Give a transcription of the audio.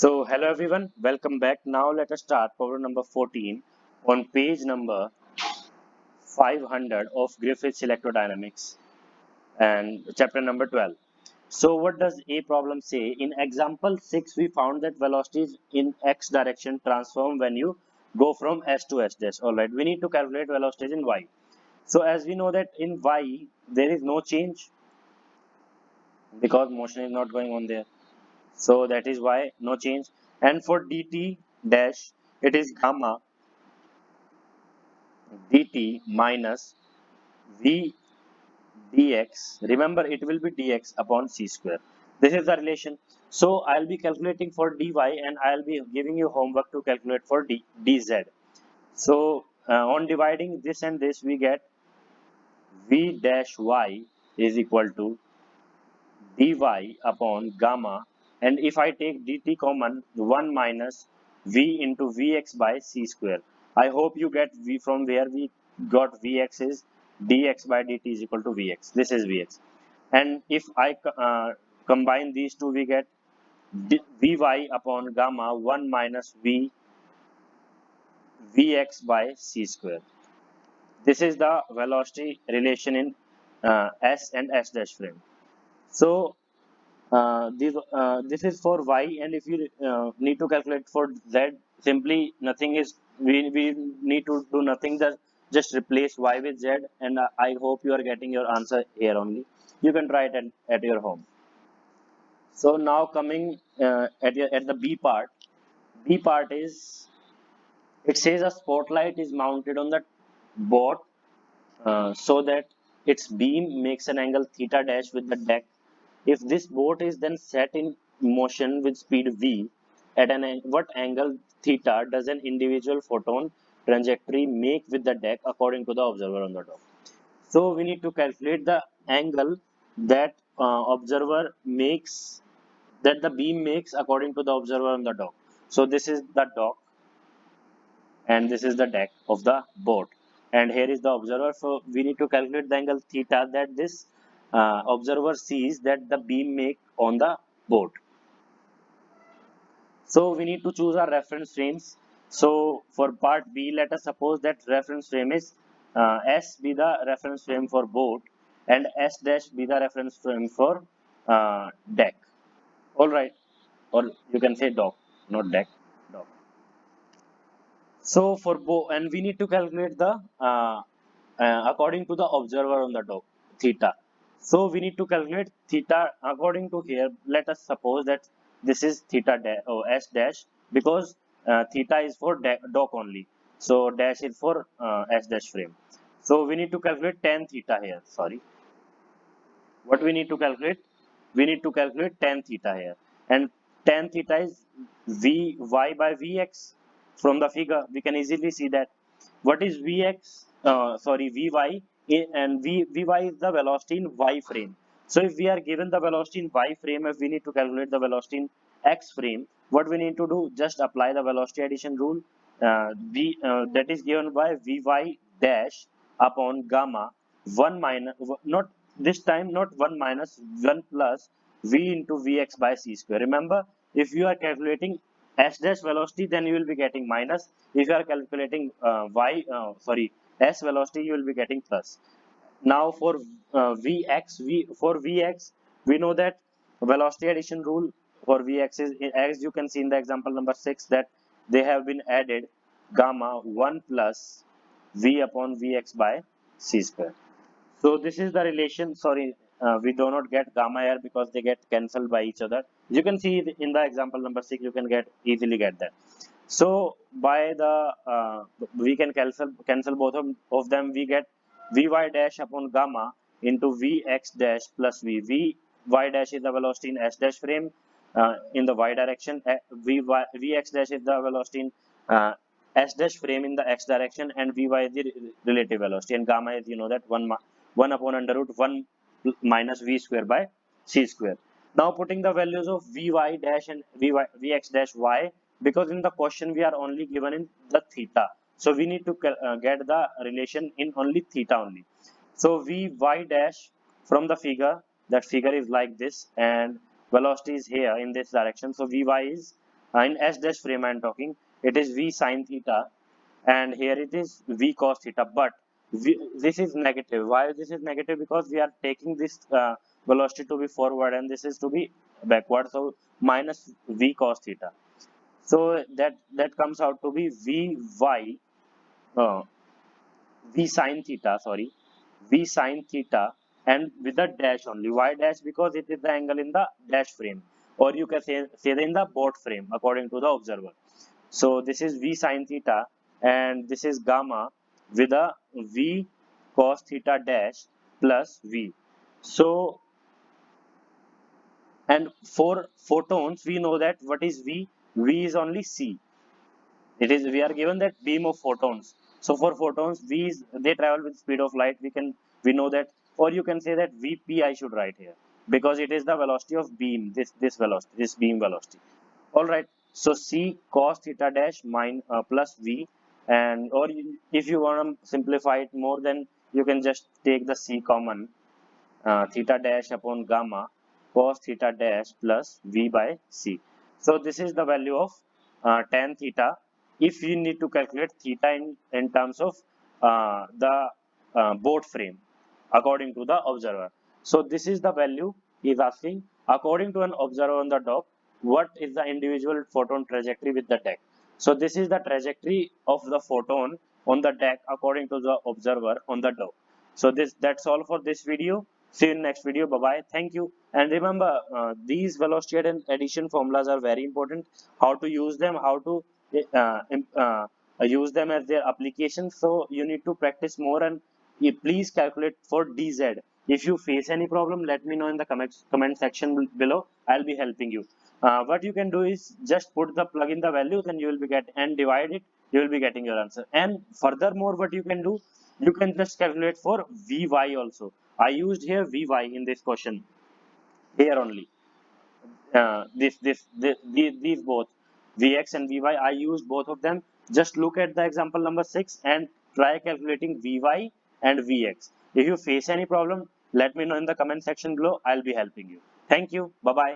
So, hello everyone, welcome back. Now, let us start problem number 14 on page number 500 of Griffiths Electrodynamics and chapter number 12. So, what does a problem say? In example 6, we found that velocities in x direction transform when you go from s to s dash. Alright, we need to calculate velocities in y. So, as we know that in y, there is no change because motion is not going on there. So, that is why no change. And for dt dash, it is gamma dt minus v dx. Remember, it will be dx upon c square. This is the relation. So I'll be calculating for dy and I'll be giving you homework to calculate for dz. So on dividing this and this, we get v dash y is equal to dy upon gamma. And if I take dt common, 1 minus v into vx by c square. I hope you get v from where we got vx is dx by dt is equal to vx. This is vx. And if I combine these two, we get vy upon gamma 1 minus vx by c square. This is the velocity relation in s and s dash frame. So this is for y, and if you need to calculate for z, simply nothing is we need to do nothing, just replace y with z, and I hope you are getting your answer here only. You can try it at your home. So now coming at the b part is, it says a spotlight is mounted on the boat so that its beam makes an angle theta dash with the deck. If this boat is then set in motion with speed v, at what angle theta does an individual photon trajectory make with the deck according to the observer on the dock? So we need to calculate the angle that observer makes, that the beam makes according to the observer on the dock. So this is the dock and this is the deck of the boat, and here is the observer. So we need to calculate the angle theta that this observer sees that the beam make on the boat. So we need to choose our reference frames. So for part b, let us suppose that reference frame is s be the reference frame for boat and s dash be the reference frame for deck. All right, or you can say dock, not deck, dock. So for both, and we need to calculate the according to the observer on the dog, theta. So we need to calculate theta according to here. Let us suppose that this is theta dash or s dash, because theta is for dog only. So dash is for s dash frame. So we need to calculate tan theta here. Sorry, what we need to calculate? We need to calculate tan theta here, and tan theta is vy by vx. From the figure we can easily see that. What is vx, sorry, vy, and vy is the velocity in y frame. So if we are given the velocity in y frame, if we need to calculate the velocity in x frame, what we need to do, just apply the velocity addition rule. That is given by vy dash upon gamma 1 minus, not this time, not 1 minus 1 plus v into vx by c square. Remember, if you are calculating s dash velocity, then you will be getting minus. If you are calculating s velocity, you will be getting plus. Now for for vx, we know that velocity addition rule for vx is, as you can see in the example number 6, that they have been added gamma 1 plus v upon vx by c square. So this is the relation. Sorry, we do not get gamma here because they get cancelled by each other. You can see in the example number 6, you can easily get that. So by the we can cancel both of them. We get vy dash upon gamma into vx dash plus vy dash is the velocity in s dash frame in the y direction. Vx dash is the velocity in s dash frame in the x direction, and vy is the relative velocity, and gamma is, you know, that 1 upon under root 1 minus v square by c square. Now putting the values of vy dash and vx dash y, because in the question we are only given in the theta, so we need to get the relation in only theta only. So vy dash, from the figure, that figure is like this, and velocity is here in this direction. So vy is in S dash frame I am talking, it is V sin theta, and here it is V cos theta. But this is negative. Why this is negative? Because we are taking this velocity to be forward and this is to be backward. So minus V cos theta. So that comes out to be uh, V sin theta, sorry, V sin theta, and with the dash only. Why dash? Because it is the angle in the dash frame, or you can say in the boat frame according to the observer. So this is V sin theta, and this is gamma with a V cos theta dash plus V. So, and for photons, we know that what is V? V is only C. It is, we are given that beam of photons. So for photons, v is, they travel with speed of light. We know that, or you can say that vp I should write here, because it is the velocity of beam, this velocity, this beam velocity. All right. So c cos theta dash plus v, and or if you want to simplify it more, then you can just take the c common, theta dash upon gamma cos theta dash plus v by c. So this is the value of tan theta if you need to calculate theta in terms of the boat frame according to the observer. So this is the value he is asking. According to an observer on the dock, what is the individual photon trajectory with the deck? So this is the trajectory of the photon on the deck according to the observer on the dock. So that's all for this video. See you in next video. Bye bye. Thank you. And remember, these velocity and addition formulas are very important. How to use them, how to use them as their applications. So you need to practice more, and please calculate for dz. If you face any problem, let me know in the comment section below. I'll be helping you. What you can do is just plug in the values, and you will be and divide it. You will be getting your answer. And furthermore, what you can do, you can just calculate for Vy also. I used here Vy in this question here only. These both Vx and Vy. I used both of them. Just look at the example number 6 and try calculating Vy and Vx. If you face any problem, let me know in the comment section below. I'll be helping you. Thank you. Bye bye.